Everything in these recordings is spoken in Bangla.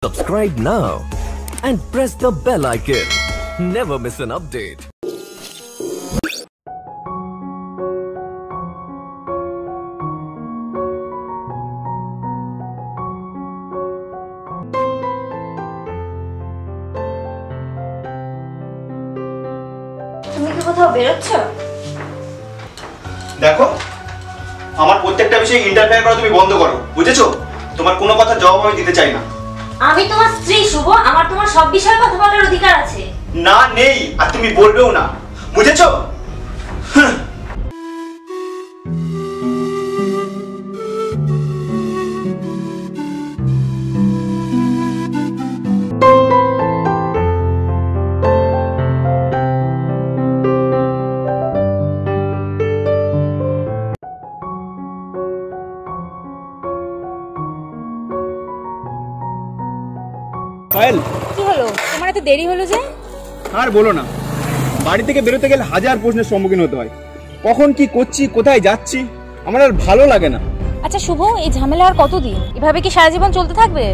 Subscribe now and press the bell icon. Never miss an update. তুমি কি কোথাও বেরোচ্ছ? দেখো, আমার প্রত্যেকটা বিষয়ে ইন্টারফেয়ার করা তুমি বন্ধ করো, বুঝেছো? তোমার কোনো কথা জবাব আমি দিতে চাই না। আমি তোমার স্ত্রী শুভ, আমার তোমার সব বিষয়ে কথা বলার অধিকার আছে। না, নেই, আর তুমি বলবেও না, বুঝেছো? পায়েল, কি হলো? তোমার এত দেরি হলো যে? আর বলো না, বাড়ি থেকে বেরোতে গেলে হাজার প্রশ্নের সম্মুখীন হতে হয়। কখন কি করছি, কোথায় যাচ্ছি, আমার আর ভালো লাগে না। আচ্ছা শুভ, এই ঝামেলা আর কতদিন? এভাবে কি সারা জীবন চলতে থাকবে?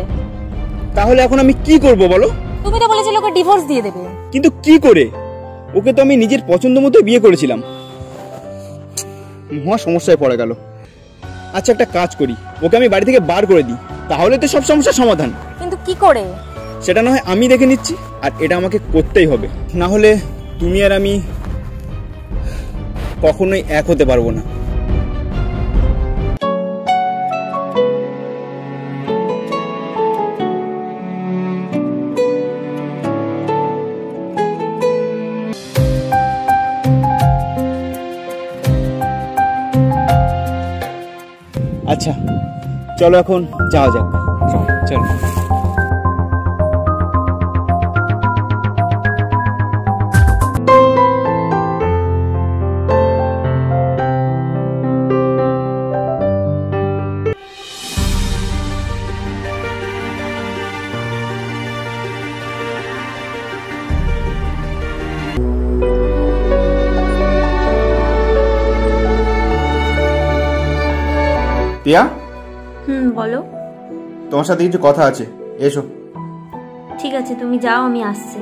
তাহলে এখন আমি কি করব বলো? তুমি তো বলেছিলে ওকে ডিভোর্স দিয়ে দেবে। কিন্তু কি করে? ওকে তো আমি নিজের পছন্দ মতো বিয়ে করেছিলাম। মহা সমস্যায় পড়ে গেল। আচ্ছা, একটা কাজ করি, ওকে আমি বাড়ি থেকে বার করে দিই, তাহলে তো সব সমস্যার সমাধান। কিন্তু কি করে? সেটা না হয় আমি দেখে নিচ্ছি, আর এটা আমাকে করতেই হবে, না হলে তুমি আর আমি কখনোই এক হতে পারবো না। আচ্ছা চলো এখন যাওয়া যাক। চলো। পিয়া, বলো। তোমার সাথে কিছু কথা আছে, এসো। ঠিক আছে, তুমি যাও, আমি আসছি।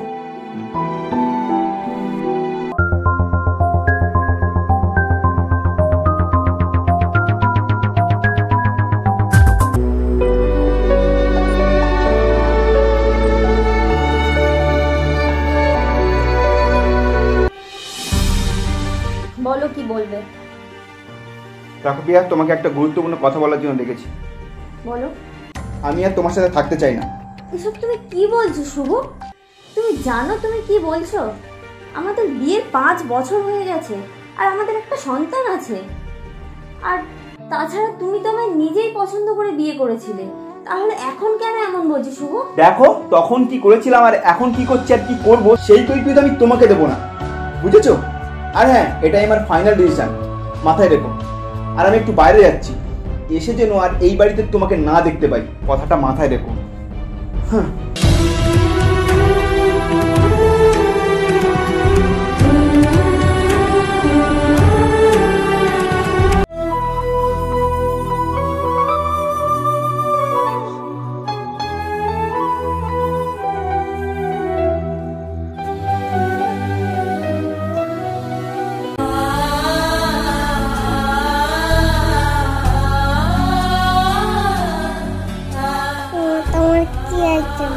বলো, কি বলবে? দেখো পিয়া, তোমাকে একটা গুরুত্বপূর্ণ কথা বলার জন্য ডেকেছি। বলো। আমি আর তোমার সাথে থাকতে চাই না। এসব তুমি কি বলছো শুভ? তুমি জানো তুমি কি বলছো? আমাদের বিয়ের 5 বছর হয়ে গেছে, আর আমাদের একটা সন্তান আছে। আর তাছাড়া তুমি তো আমায় নিজেই পছন্দ করে বিয়ে করেছিলে, তাহলে এখন কেন এমন বলছো শুভ? দেখো, তখন কি করেছিলাম আর এখন কি করছি আর কি করব, সেই পরিচয় আমি তোমাকে দেবো না, বুঝেছো? আর হ্যাঁ, এটাই আমার ফাইনাল ডিসিশন, মাথায় রেখো। আর আমি একটু বাইরে যাচ্ছি, এসে যেন আর এই বাড়িতে তোমাকে না দেখতে পাই, কথাটা মাথায় রেখো। হ্যাঁ। তোমার কি আইটেম?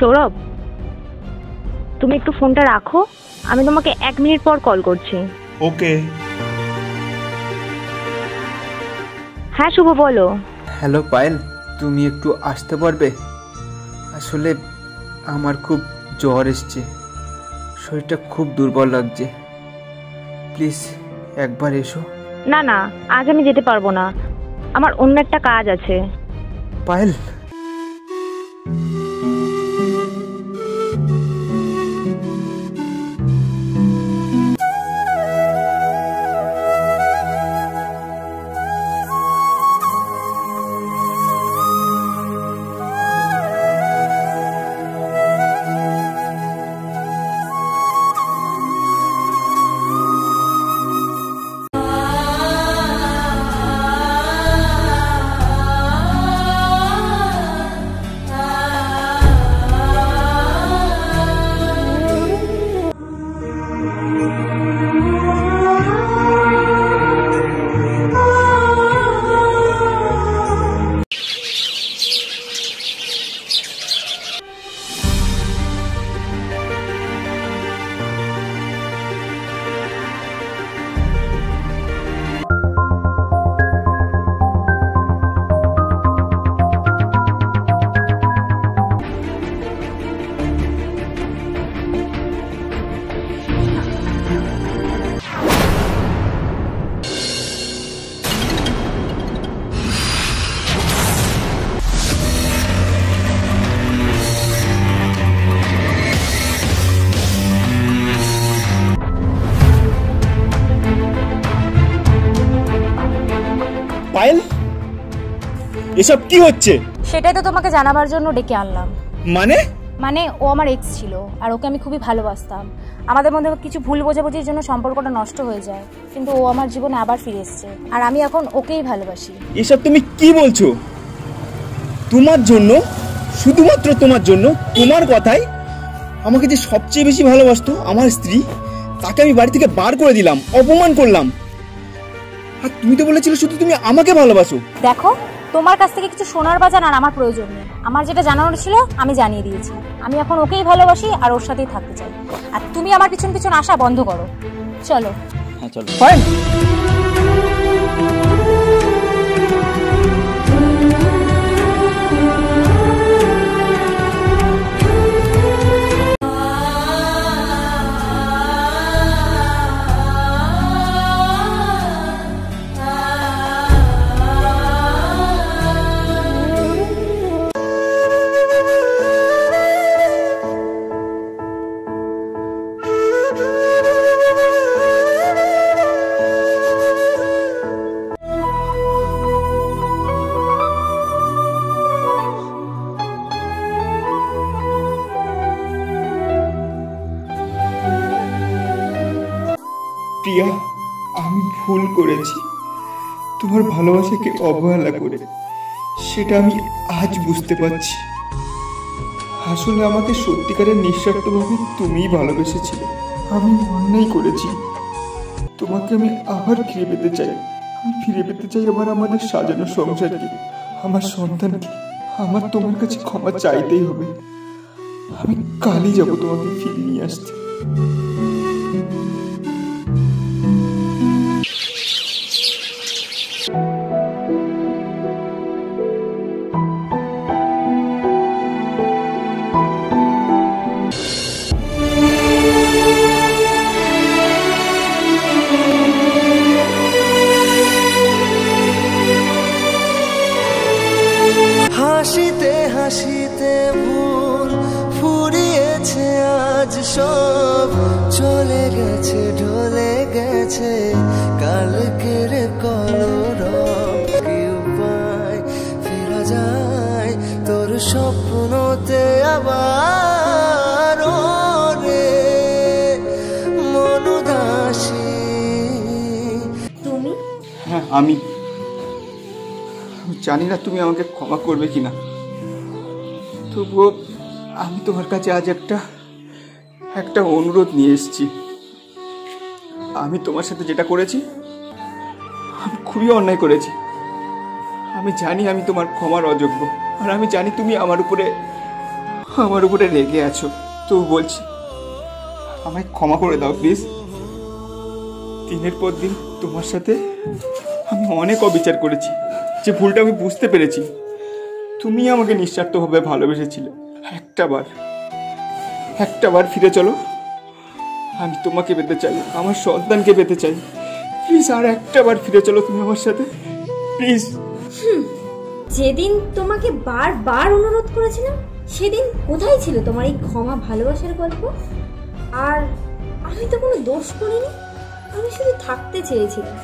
সৌরভ, তুমি একটু ফোনটা রাখো, আমি তোমাকে 1 মিনিট পর কল করছি। ওকে। হ্যাঁ শুভ, বলো। হ্যালো পায়েল, তুমি একটু আসতে পারবে? আসলে আমার খুব জ্বর এসছে, শরীরটা খুব দুর্বল লাগছে, প্লিজ একবার এসো। না না, আজ আমি যেতে পারবো না, আমার অন্য একটা কাজ আছে। পায়েল, পায়েল, এসব কি হচ্ছে? সেটাই তো তোমাকে জানাবার জন্য ডেকে আনলাম। মানে ও আমার এক্স ছিল, আর ওকে আমি খুবই ভালোবাসতাম। আমাদের মধ্যে কিছু ভুল বোঝাবুঝির জন্য সম্পর্কটা নষ্ট হয়ে যায়, কিন্তু ও আমার জীবনে আবার ফিরে এসেছে, আর আমি এখন ওকেই ভালোবাসি। এসব তুমি কি বলছো? তোমার জন্য, শুধুমাত্র তোমার জন্য, তোমার কথাই আমাকে যে সবচেয়ে বেশি ভালোবাসতো আমার স্ত্রী, তাকে আমি বাড়ি থেকে বার করে দিলাম, অপমান করলাম। আর তুমি তো বলেছিলে শুধু তুমি আমাকে ভালোবাসো। দেখো, তোমার কাছ থেকে কিছু শোনার বা জানার আমার প্রয়োজন নেই। আমার যেটা জানানোর ছিল আমি জানিয়ে দিয়েছি। আমি এখন ওকেই ভালোবাসি আর ওর সাথেই থাকতে চাই। আর তুমি আমার পিছন পিছন আসা বন্ধ করো। চলো। হ্যাঁ চলো। পায়েল, প্রিয়া, আমি ভুল করেছি তোমার ভালোবাসাকে অবহেলা করে, সেটা আমি আজ বুঝতে পারছি। আসলে আমাকে সত্যিকারের নিঃস্বার্থভাবে তুমিই ভালোবেসেছিলে। আমি অন্যায় করেছি। তোমাকে আমি আবার ফিরে পেতে চাই। আমি ফিরে পেতে চাই আবার আমাদের সাজানো সংসারকে, আমার সন্তানকে। আমার তোমার কাছে ক্ষমা চাইতেই হবে। আমি কালই যাব তোমাকে ফিরিয়ে নিয়ে আসতে। হাসিতে হাসিতে ভুল ফুরিয়েছে, আজ সব চলে গেছে, ঢলে গেছে কালকের কলরব। কি উপায় ফেরা যায় তোর স্বপ্নতে আবার, রে মনুদাসী। তুমি? হ্যাঁ আমি জানি না তুমি আমাকে ক্ষমা করবে কিনা, তবুও আমি তোমার কাছে আজ একটা অনুরোধ নিয়ে এসেছি। আমি তোমার সাথে যেটা করেছি আমি খুবই অন্যায় করেছি। আমি জানি আমি তোমার ক্ষমার অযোগ্য, আর আমি জানি তুমি আমার উপরে আমার উপরে রেগে আছো, তো বলছি আমায় ক্ষমা করে দাও প্লিজ। দিনের পর দিন তোমার সাথে আমি অনেক অবিচার করেছি, যে ভুলটা আমি বুঝতে পেরেছি। তুমি আমাকে নিঃস্বার্থভাবে ভালোবেসেছিলে। একটা বার ফিরে চলো, আমি তোমাকে পেতে চাই, আমার সন্তানকে পেতে চাই। প্লিজ আর একটা বার ফিরে চলো তুমি আমার সাথে, প্লিজ। যেদিন তোমাকে বারবার অনুরোধ করেছিলাম সেদিন কোথায় ছিল তোমার এই ক্ষমা ভালোবাসার গল্প? আর আমি তো কোনো দোষ করিনি, আমি শুধু থাকতে চেয়েছিলাম,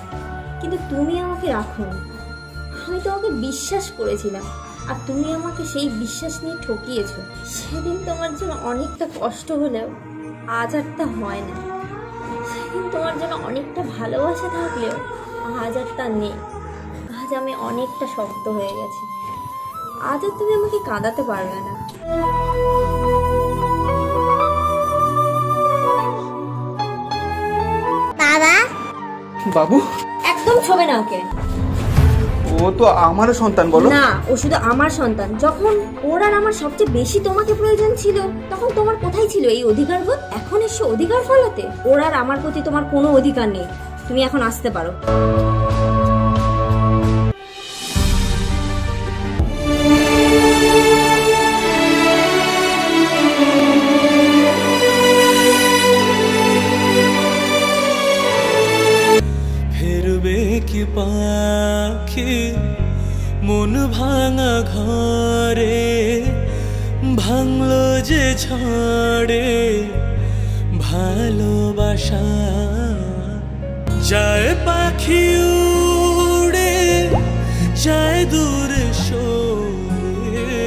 কিন্তু তুমি আমাকে রাখোনি। আমি তোমাকে বিশ্বাস করেছিলাম আর তুমি আমাকে সেই বিশ্বাস নিয়ে ঠকিয়েছো। সেদিন তোমার জন্য অনেকটা কষ্ট হলেও আজ আর তা হয় না। সেদিন তোমার জন্য অনেকটা ভালোবাসা থাকলেও আজ আর তা নেই। আজ আমি অনেকটা শক্ত হয়ে গেছি। আজ আর তুমি আমাকে কাঁদাতে পারবে না। বাবা, বাবু, একদম ছবে না ওকে। ও তো আমারও সন্তান। বলো না, ও শুধু আমার সন্তান। যখন ওর আর আমার সবচেয়ে বেশি তোমাকে প্রয়োজন ছিল, তখন তোমার কোথায় ছিল এই অধিকারবোধ? এখন এসে অধিকার ফলাতে? ওর আর আমার প্রতি তোমার কোনো অধিকার নেই। তুমি এখন আসতে পারো। ফেরবে কি পাখি মন ভাঙা ঘরে, ভাঙলো যে ঝড়ে ভালোবাসা। যায় পাখি উড়ে যায় দূরে সরে,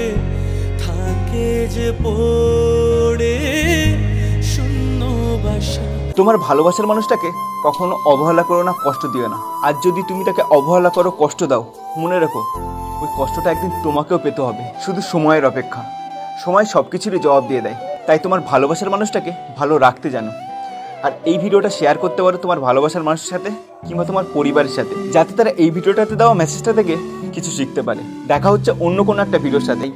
থাকে যে পড়ে শূন্য বাসা। তোমার ভালোবাসার মানুষটাকে কখনো অবহেলা করো না, কষ্ট দিও না। আর যদি তুমি তাকে অবহেলা করো, কষ্ট দাও, মনে রেখো ওই কষ্টটা একদিন তোমাকেও পেতে হবে। শুধু সময়ের অপেক্ষা। সময় সব কিছুরই জবাব দিয়ে দেয়। তাই তোমার ভালোবাসার মানুষটাকে ভালো রাখতে জানো। আর এই ভিডিওটা শেয়ার করতে পারো তোমার ভালোবাসার মানুষের সাথে কিংবা তোমার পরিবারের সাথে, যাতে তারা এই ভিডিওটাতে দেওয়া মেসেজটা থেকে কিছু শিখতে পারে। দেখা হচ্ছে অন্য কোনো একটা ভিডিওর সাথেই।